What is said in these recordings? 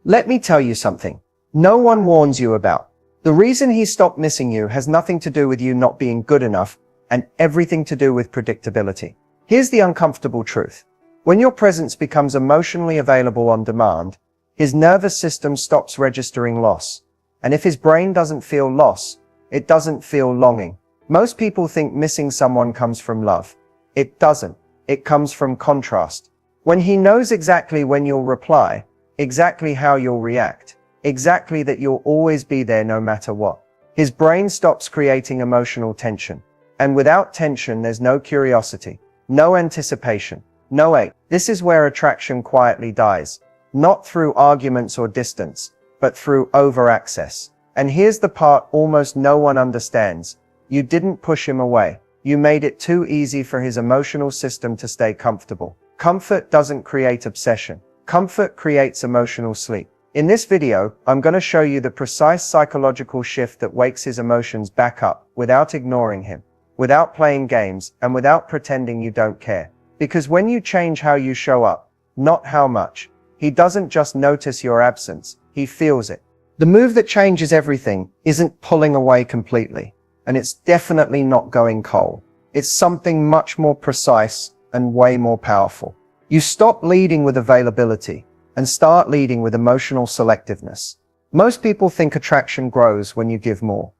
Let me tell you something no one warns you about. The reason he stopped missing you has nothing to do with you not being good enough and everything to do with predictability. Here's the uncomfortable truth. When your presence becomes emotionally available on demand, his nervous system stops registering loss. And if his brain doesn't feel loss, it doesn't feel longing. Most people think missing someone comes from love. It doesn't. It comes from contrast. When he knows exactly when you'll reply, exactly how you'll react, exactly that you'll always be there no matter what, his brain stops creating emotional tension. And without tension, there's no curiosity, no anticipation, no ache. This is where attraction quietly dies, not through arguments or distance, but through over-access. And here's the part almost no one understands. You didn't push him away. You made it too easy for his emotional system to stay comfortable. Comfort doesn't create obsession. Comfort creates emotional sleep. In this video, I'm going to show you the precise psychological shift that wakes his emotions back up without ignoring him, without playing games, and without pretending you don't care. Because when you change how you show up, not how much, he doesn't just notice your absence, he feels it. The move that changes everything isn't pulling away completely, and it's definitely not going cold. It's something much more precise and way more powerful. You stop leading with availability and start leading with emotional selectiveness. Most people think attraction grows when you give more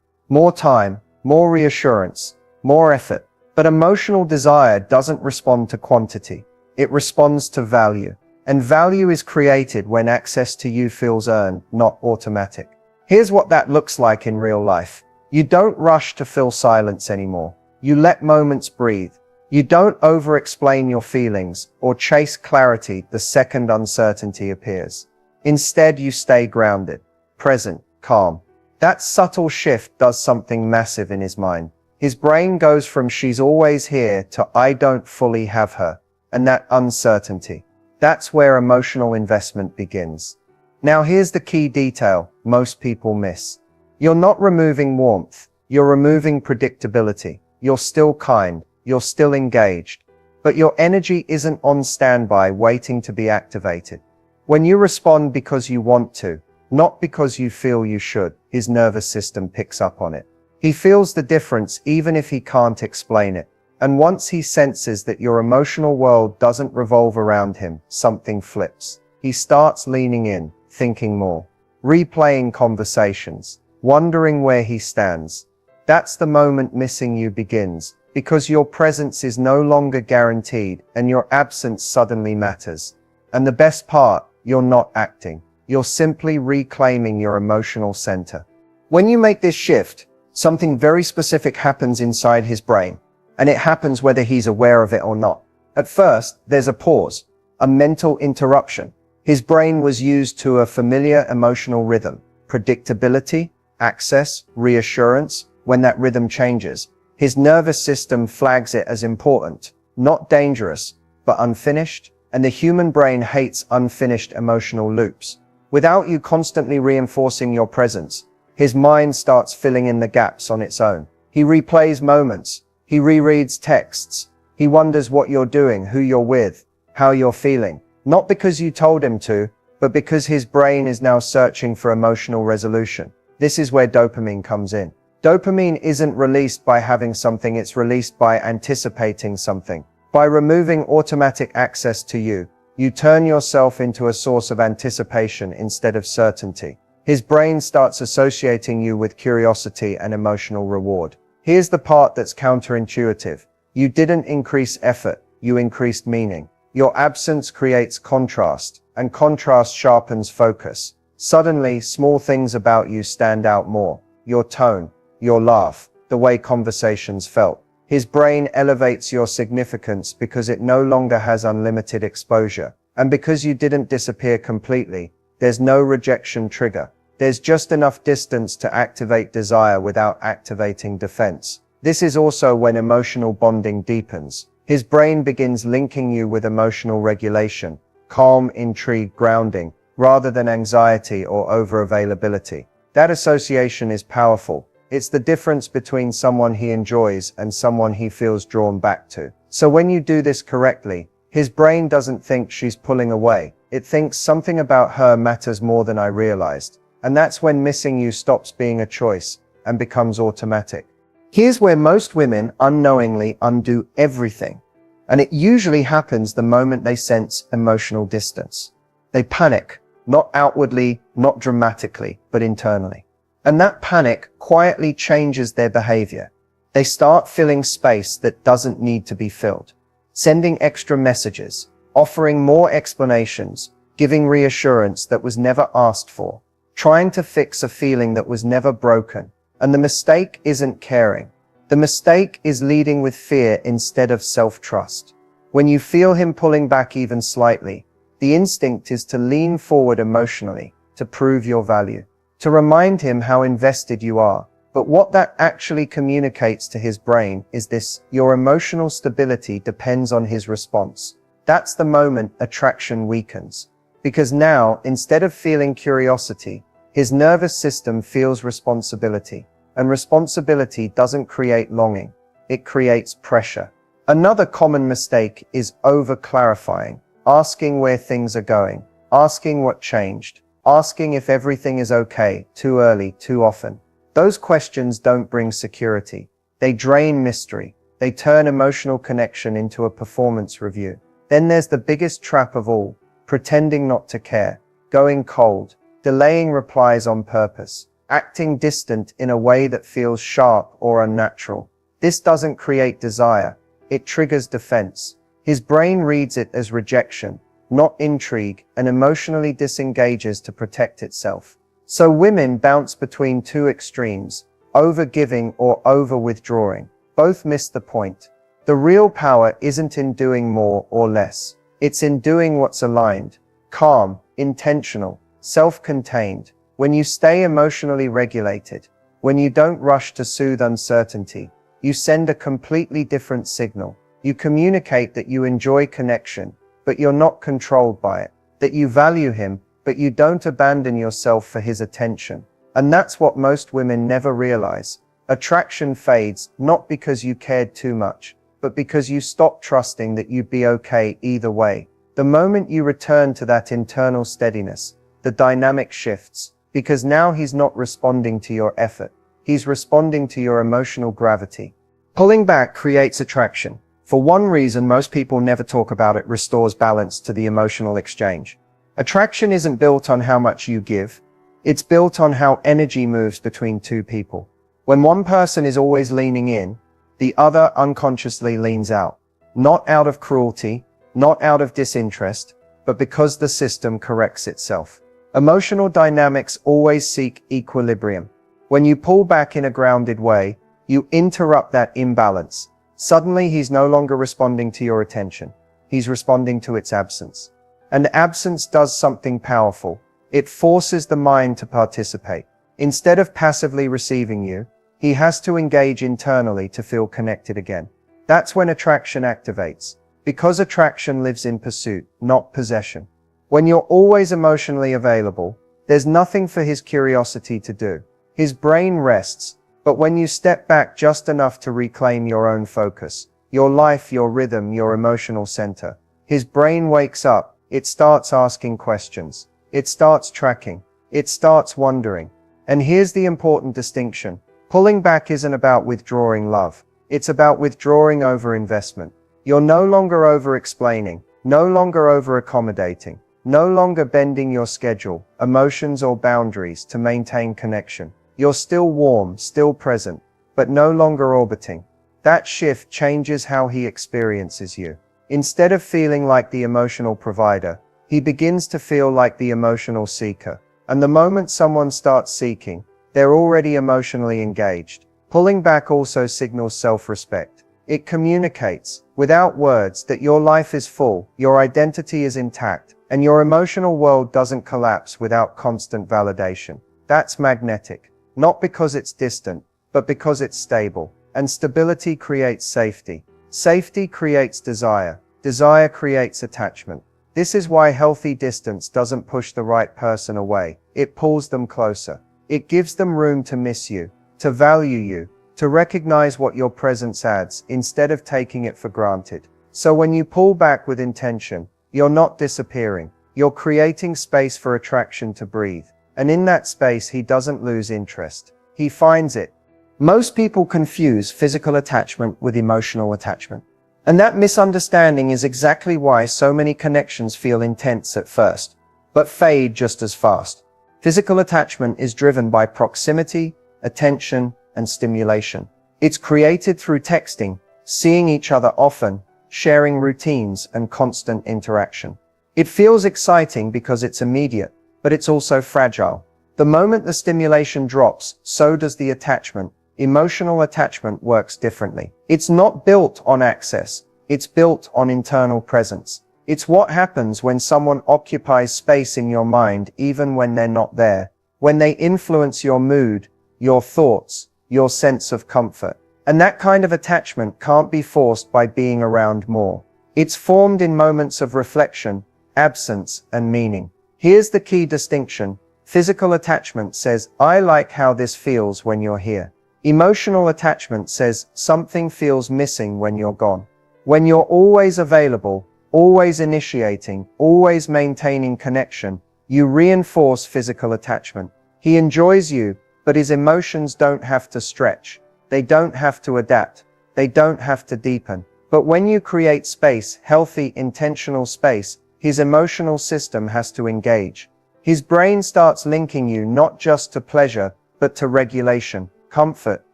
time, more reassurance, more effort. But emotional desire doesn't respond to quantity. It responds to value. And value is created when access to you feels earned, not automatic. Here's what that looks like in real life. You don't rush to fill silence anymore. You let moments breathe. You don't over-explain your feelings or chase clarity the second uncertainty appears. Instead, you stay grounded, present, calm. That subtle shift does something massive in his mind. His brain goes from "she's always here" to "I don't fully have her." And that uncertainty, that's where emotional investment begins. Now here's the key detail most people miss. You're not removing warmth. You're removing predictability. You're still kind. You're still engaged. But your energy isn't on standby waiting to be activated. When you respond because you want to, not because you feel you should, his nervous system picks up on it. He feels the difference even if he can't explain it. And once he senses that your emotional world doesn't revolve around him, something flips. He starts leaning in, thinking more, replaying conversations, wondering where he stands. That's the moment missing you begins, because your presence is no longer guaranteed and your absence suddenly matters. And the best part, you're not acting. You're simply reclaiming your emotional center. When you make this shift, something very specific happens inside his brain, and it happens whether he's aware of it or not. At first, there's a pause, a mental interruption. His brain was used to a familiar emotional rhythm, predictability, access, reassurance. When that rhythm changes, his nervous system flags it as important, not dangerous, but unfinished. And the human brain hates unfinished emotional loops. Without you constantly reinforcing your presence, his mind starts filling in the gaps on its own. He replays moments. He rereads texts. He wonders what you're doing, who you're with, how you're feeling. Not because you told him to, but because his brain is now searching for emotional resolution. This is where dopamine comes in. Dopamine isn't released by having something, it's released by anticipating something. By removing automatic access to you, you turn yourself into a source of anticipation instead of certainty. His brain starts associating you with curiosity and emotional reward. Here's the part that's counterintuitive. You didn't increase effort, you increased meaning. Your absence creates contrast, and contrast sharpens focus. Suddenly, small things about you stand out more. Your tone, your laugh, the way conversations felt. His brain elevates your significance because it no longer has unlimited exposure. And because you didn't disappear completely, there's no rejection trigger. There's just enough distance to activate desire without activating defense. This is also when emotional bonding deepens. His brain begins linking you with emotional regulation, calm, intrigue, grounding, rather than anxiety or over-availability. That association is powerful. It's the difference between someone he enjoys and someone he feels drawn back to. So when you do this correctly, his brain doesn't think she's pulling away. It thinks something about her matters more than I realized. And that's when missing you stops being a choice and becomes automatic. Here's where most women unknowingly undo everything. And it usually happens the moment they sense emotional distance. They panic, not outwardly, not dramatically, but internally. And that panic quietly changes their behavior. They start filling space that doesn't need to be filled, sending extra messages, offering more explanations, giving reassurance that was never asked for, trying to fix a feeling that was never broken. And the mistake isn't caring. The mistake is leading with fear instead of self-trust. When you feel him pulling back even slightly, the instinct is to lean forward emotionally, to prove your value, to remind him how invested you are. But what that actually communicates to his brain is this: your emotional stability depends on his response. That's the moment attraction weakens. Because now, instead of feeling curiosity, his nervous system feels responsibility. And responsibility doesn't create longing, it creates pressure. Another common mistake is over-clarifying, asking where things are going, asking what changed, asking if everything is okay, too early, too often. Those questions don't bring security. They drain mystery. They turn emotional connection into a performance review. Then there's the biggest trap of all: pretending not to care, going cold, delaying replies on purpose, acting distant in a way that feels sharp or unnatural. This doesn't create desire. It triggers defense. His brain reads it as rejection, not intrigue, and emotionally disengages to protect itself. So women bounce between two extremes, over-giving or over-withdrawing. Both miss the point. The real power isn't in doing more or less. It's in doing what's aligned, calm, intentional, self-contained. When you stay emotionally regulated, when you don't rush to soothe uncertainty, you send a completely different signal. You communicate that you enjoy connection, but you're not controlled by it, that you value him, but you don't abandon yourself for his attention. And that's what most women never realize. Attraction fades not because you cared too much, but because you stopped trusting that you'd be okay either way. The moment you return to that internal steadiness, the dynamic shifts, because now he's not responding to your effort. He's responding to your emotional gravity. Pulling back creates attraction. For one reason most people never talk about: it restores balance to the emotional exchange. Attraction isn't built on how much you give. It's built on how energy moves between two people. When one person is always leaning in, the other unconsciously leans out. Not out of cruelty, not out of disinterest, but because the system corrects itself. Emotional dynamics always seek equilibrium. When you pull back in a grounded way, you interrupt that imbalance. Suddenly he's no longer responding to your attention. He's responding to its absence. And absence does something powerful. It forces the mind to participate. Instead of passively receiving you, he has to engage internally to feel connected again. That's when attraction activates. Because attraction lives in pursuit, not possession. When you're always emotionally available, there's nothing for his curiosity to do. His brain rests. But when you step back just enough to reclaim your own focus, your life, your rhythm, your emotional center, his brain wakes up. It starts asking questions. It starts tracking. It starts wondering. And here's the important distinction. Pulling back isn't about withdrawing love. It's about withdrawing over-investment. You're no longer over-explaining, no longer over-accommodating, no longer bending your schedule, emotions, or boundaries to maintain connection. You're still warm, still present, but no longer orbiting. That shift changes how he experiences you. Instead of feeling like the emotional provider, he begins to feel like the emotional seeker. And the moment someone starts seeking, they're already emotionally engaged. Pulling back also signals self-respect. It communicates, without words, that your life is full, your identity is intact, and your emotional world doesn't collapse without constant validation. That's magnetic. Not because it's distant, but because it's stable. And stability creates safety. Safety creates desire. Desire creates attachment. This is why healthy distance doesn't push the right person away. It pulls them closer. It gives them room to miss you, to value you, to recognize what your presence adds instead of taking it for granted. So when you pull back with intention, you're not disappearing. You're creating space for attraction to breathe. And in that space, he doesn't lose interest. He finds it. Most people confuse physical attachment with emotional attachment. And that misunderstanding is exactly why so many connections feel intense at first, but fade just as fast. Physical attachment is driven by proximity, attention, and stimulation. It's created through texting, seeing each other often, sharing routines, and constant interaction. It feels exciting because it's immediate, but it's also fragile. The moment the stimulation drops, so does the attachment. Emotional attachment works differently. It's not built on access. It's built on internal presence. It's what happens when someone occupies space in your mind even when they're not there. When they influence your mood, your thoughts, your sense of comfort. And that kind of attachment can't be forced by being around more. It's formed in moments of reflection, absence, and meaning. Here's the key distinction. Physical attachment says, I like how this feels when you're here. Emotional attachment says, something feels missing when you're gone. When you're always available, always initiating, always maintaining connection, you reinforce physical attachment. He enjoys you, but his emotions don't have to stretch. They don't have to adapt. They don't have to deepen. But when you create space, healthy, intentional space, his emotional system has to engage. His brain starts linking you not just to pleasure, but to regulation, comfort,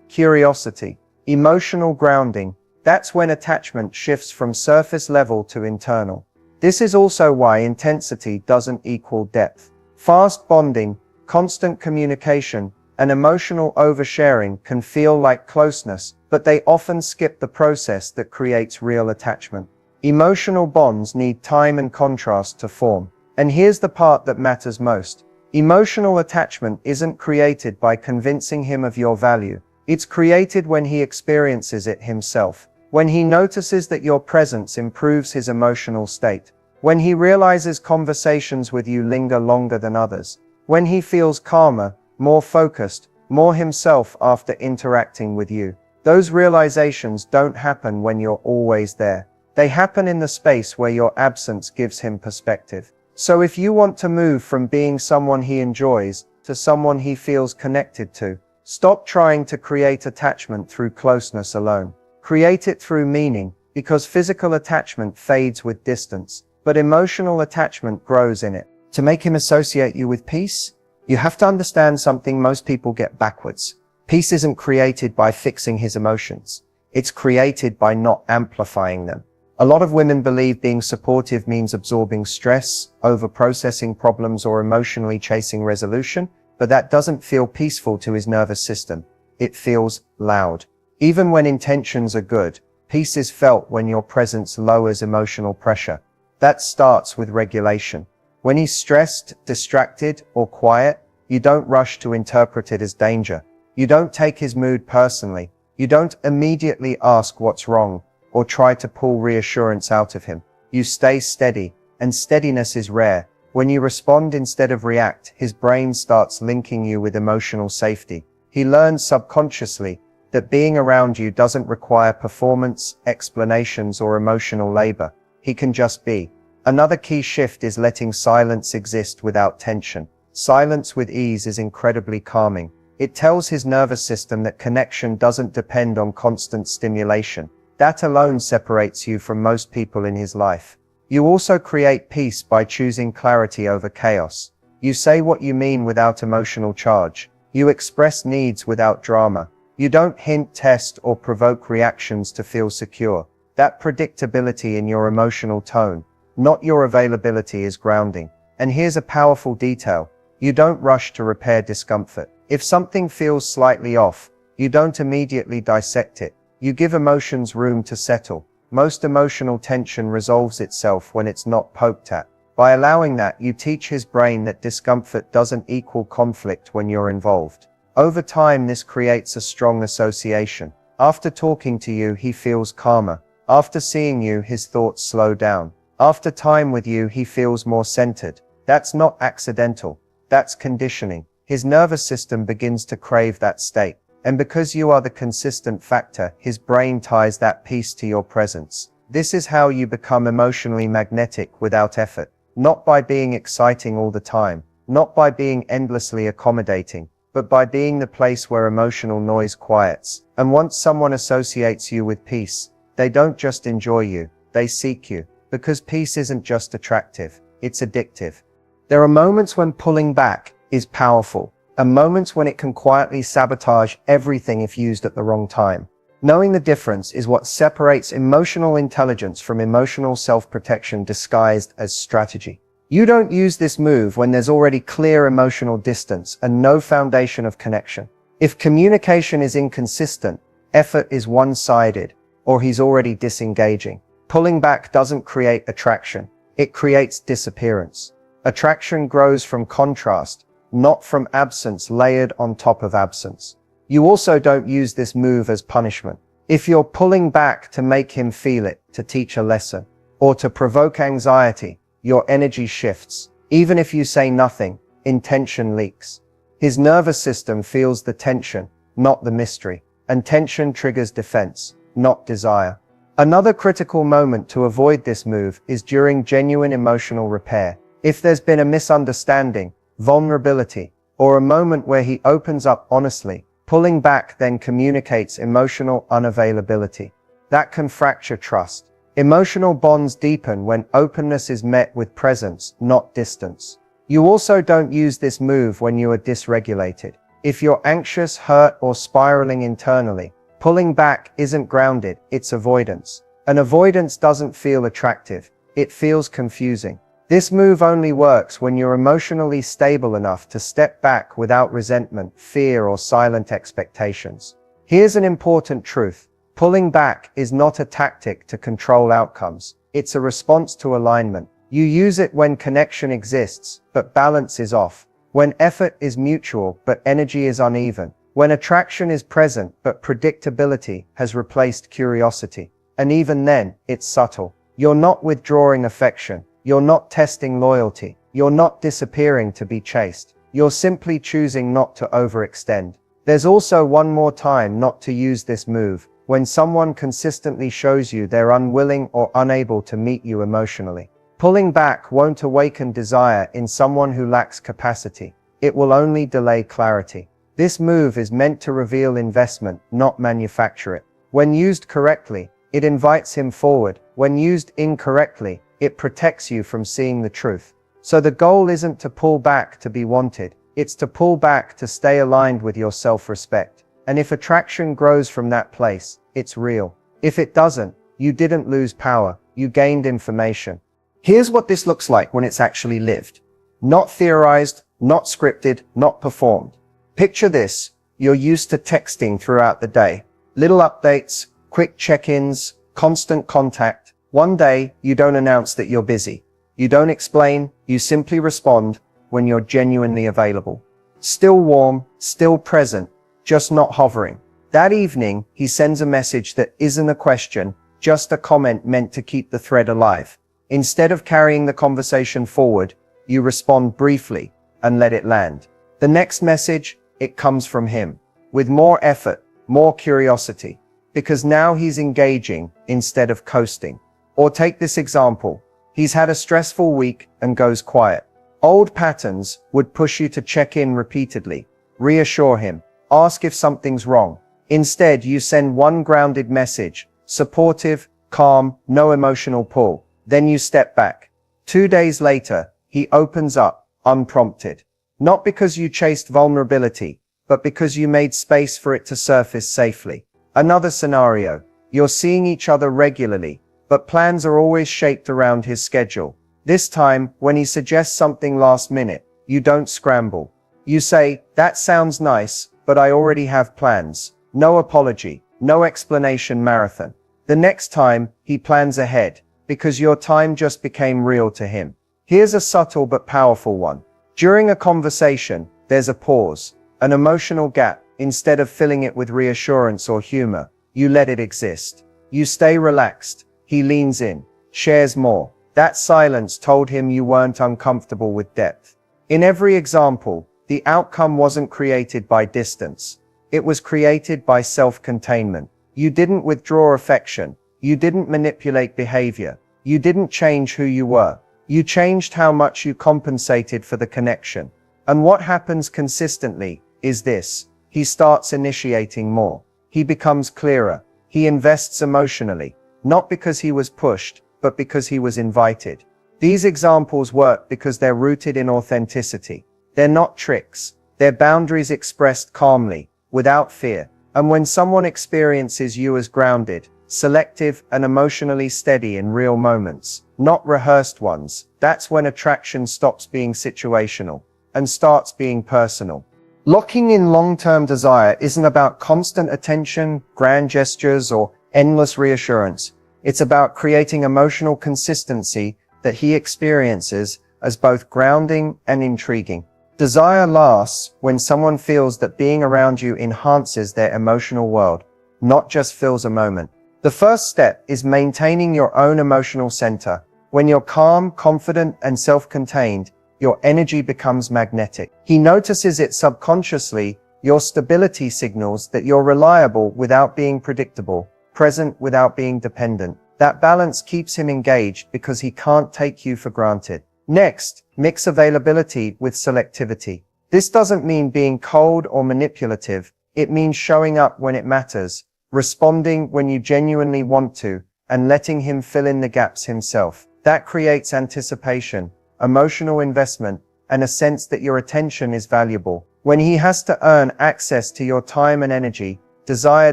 curiosity, emotional grounding. That's when attachment shifts from surface level to internal. This is also why intensity doesn't equal depth. Fast bonding, constant communication, and emotional oversharing can feel like closeness, but they often skip the process that creates real attachment. Emotional bonds need time and contrast to form. And here's the part that matters most. Emotional attachment isn't created by convincing him of your value. It's created when he experiences it himself. When he notices that your presence improves his emotional state. When he realizes conversations with you linger longer than others. When he feels calmer, more focused, more himself after interacting with you. Those realizations don't happen when you're always there. They happen in the space where your absence gives him perspective. So if you want to move from being someone he enjoys to someone he feels connected to, stop trying to create attachment through closeness alone. Create it through meaning, because physical attachment fades with distance, but emotional attachment grows in it. To make him associate you with peace, you have to understand something most people get backwards. Peace isn't created by fixing his emotions. It's created by not amplifying them. A lot of women believe being supportive means absorbing stress, over-processing problems, or emotionally chasing resolution, but that doesn't feel peaceful to his nervous system. It feels loud. Even when intentions are good, peace is felt when your presence lowers emotional pressure. That starts with regulation. When he's stressed, distracted, or quiet, you don't rush to interpret it as danger. You don't take his mood personally. You don't immediately ask what's wrong, or try to pull reassurance out of him. You stay steady, and steadiness is rare. When you respond instead of react, his brain starts linking you with emotional safety. He learns subconsciously that being around you doesn't require performance, explanations, or emotional labor. He can just be. Another key shift is letting silence exist without tension. Silence with ease is incredibly calming. It tells his nervous system that connection doesn't depend on constant stimulation. That alone separates you from most people in his life. You also create peace by choosing clarity over chaos. You say what you mean without emotional charge. You express needs without drama. You don't hint, test, or provoke reactions to feel secure. That predictability in your emotional tone, not your availability, is grounding. And here's a powerful detail. You don't rush to repair discomfort. If something feels slightly off, you don't immediately dissect it. You give emotions room to settle. Most emotional tension resolves itself when it's not poked at. By allowing that, you teach his brain that discomfort doesn't equal conflict when you're involved. Over time, this creates a strong association. After talking to you, he feels calmer. After seeing you, his thoughts slow down. After time with you, he feels more centered. That's not accidental. That's conditioning. His nervous system begins to crave that state. And because you are the consistent factor, his brain ties that peace to your presence. This is how you become emotionally magnetic without effort. not by being exciting all the time, not by being endlessly accommodating, but by being the place where emotional noise quiets. And once someone associates you with peace, they don't just enjoy you, they seek you, because peace isn't just attractive, it's addictive. There are moments when pulling back is powerful, and moments when it can quietly sabotage everything if used at the wrong time. Knowing the difference is what separates emotional intelligence from emotional self-protection disguised as strategy. You don't use this move when there's already clear emotional distance and no foundation of connection. If communication is inconsistent, effort is one-sided, or he's already disengaging. Pulling back doesn't create attraction, it creates disappearance. Attraction grows from contrast, not from absence layered on top of absence. You also don't use this move as punishment. If you're pulling back to make him feel it, to teach a lesson, or to provoke anxiety, your energy shifts. Even if you say nothing, intention leaks. His nervous system feels the tension, not the mystery, and tension triggers defense, not desire. Another critical moment to avoid this move is during genuine emotional repair. If there's been a misunderstanding, vulnerability, or a moment where he opens up honestly, pulling back then communicates emotional unavailability. That can fracture trust. Emotional bonds deepen when openness is met with presence, not distance. You also don't use this move when you are dysregulated. If you're anxious, hurt, or spiraling internally, pulling back isn't grounded, it's avoidance. And avoidance doesn't feel attractive, it feels confusing. This move only works when you're emotionally stable enough to step back without resentment, fear, or silent expectations. Here's an important truth. Pulling back is not a tactic to control outcomes. It's a response to alignment. You use it when connection exists, but balance is off. When effort is mutual, but energy is uneven. When attraction is present, but predictability has replaced curiosity. And even then, it's subtle. You're not withdrawing affection. You're not testing loyalty. You're not disappearing to be chased. You're simply choosing not to overextend. There's also one more time not to use this move, when someone consistently shows you they're unwilling or unable to meet you emotionally. Pulling back won't awaken desire in someone who lacks capacity. It will only delay clarity. This move is meant to reveal investment, not manufacture it. When used correctly, it invites him forward. When used incorrectly, it protects you from seeing the truth. So the goal isn't to pull back to be wanted, it's to pull back to stay aligned with your self-respect. And if attraction grows from that place, it's real. If it doesn't, you didn't lose power, you gained information. Here's what this looks like when it's actually lived. Not theorized, not scripted, not performed. Picture this, you're used to texting throughout the day. Little updates, quick check-ins, constant contact. One day, you don't announce that you're busy. You don't explain, you simply respond when you're genuinely available. Still warm, still present, just not hovering. That evening, he sends a message that isn't a question, just a comment meant to keep the thread alive. Instead of carrying the conversation forward, you respond briefly and let it land. The next message, it comes from him, with more effort, more curiosity, because now he's engaging instead of coasting. Or take this example. He's had a stressful week and goes quiet. Old patterns would push you to check in repeatedly, reassure him, ask if something's wrong. Instead, you send one grounded message, supportive, calm, no emotional pull. Then you step back. 2 days later, he opens up, unprompted. Not because you chased vulnerability, but because you made space for it to surface safely. Another scenario. You're seeing each other regularly, but plans are always shaped around his schedule. This time, when he suggests something last minute, you don't scramble. You say, "That sounds nice, but I already have plans." No apology, no explanation marathon. The next time, he plans ahead, because your time just became real to him. Here's a subtle but powerful one. During a conversation, there's a pause, an emotional gap. Instead of filling it with reassurance or humor, you let it exist. You stay relaxed. He leans in, shares more. That silence told him you weren't uncomfortable with depth. In every example, the outcome wasn't created by distance. It was created by self-containment. You didn't withdraw affection. You didn't manipulate behavior. You didn't change who you were. You changed how much you compensated for the connection. And what happens consistently is this. He starts initiating more. He becomes clearer. He invests emotionally, not because he was pushed, but because he was invited. These examples work because they're rooted in authenticity. They're not tricks. They're boundaries expressed calmly, without fear. And when someone experiences you as grounded, selective, and emotionally steady in real moments, not rehearsed ones, that's when attraction stops being situational and starts being personal. Locking in long-term desire isn't about constant attention, grand gestures, or endless reassurance. It's about creating emotional consistency that he experiences as both grounding and intriguing. Desire lasts when someone feels that being around you enhances their emotional world, not just fills a moment. The first step is maintaining your own emotional center. When you're calm, confident, and self-contained, your energy becomes magnetic. He notices it subconsciously. Your stability signals that you're reliable without being predictable, present without being dependent. That balance keeps him engaged because he can't take you for granted. Next, mix availability with selectivity. This doesn't mean being cold or manipulative. It means showing up when it matters, responding when you genuinely want to, and letting him fill in the gaps himself. That creates anticipation, emotional investment, and a sense that your attention is valuable. When he has to earn access to your time and energy, desire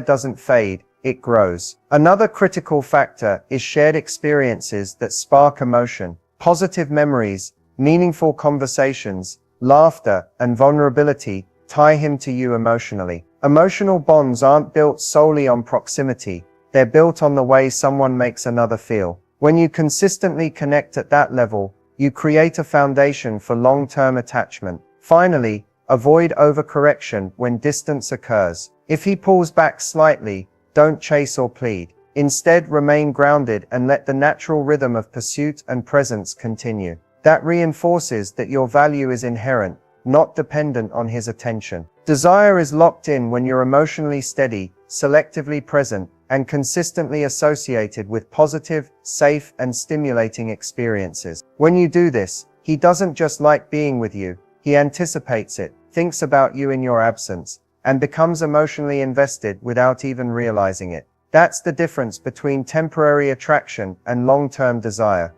doesn't fade, it grows. Another critical factor is shared experiences that spark emotion. Positive memories, meaningful conversations, laughter, and vulnerability tie him to you emotionally. Emotional bonds aren't built solely on proximity. They're built on the way someone makes another feel. When you consistently connect at that level, you create a foundation for long-term attachment. Finally, avoid overcorrection when distance occurs. If he pulls back slightly, don't chase or plead. Instead, remain grounded and let the natural rhythm of pursuit and presence continue. That reinforces that your value is inherent, not dependent on his attention. Desire is locked in when you're emotionally steady, selectively present, and consistently associated with positive, safe, and stimulating experiences. When you do this, he doesn't just like being with you, he anticipates it, thinks about you in your absence, and becomes emotionally invested without even realizing it. That's the difference between temporary attraction and long-term desire.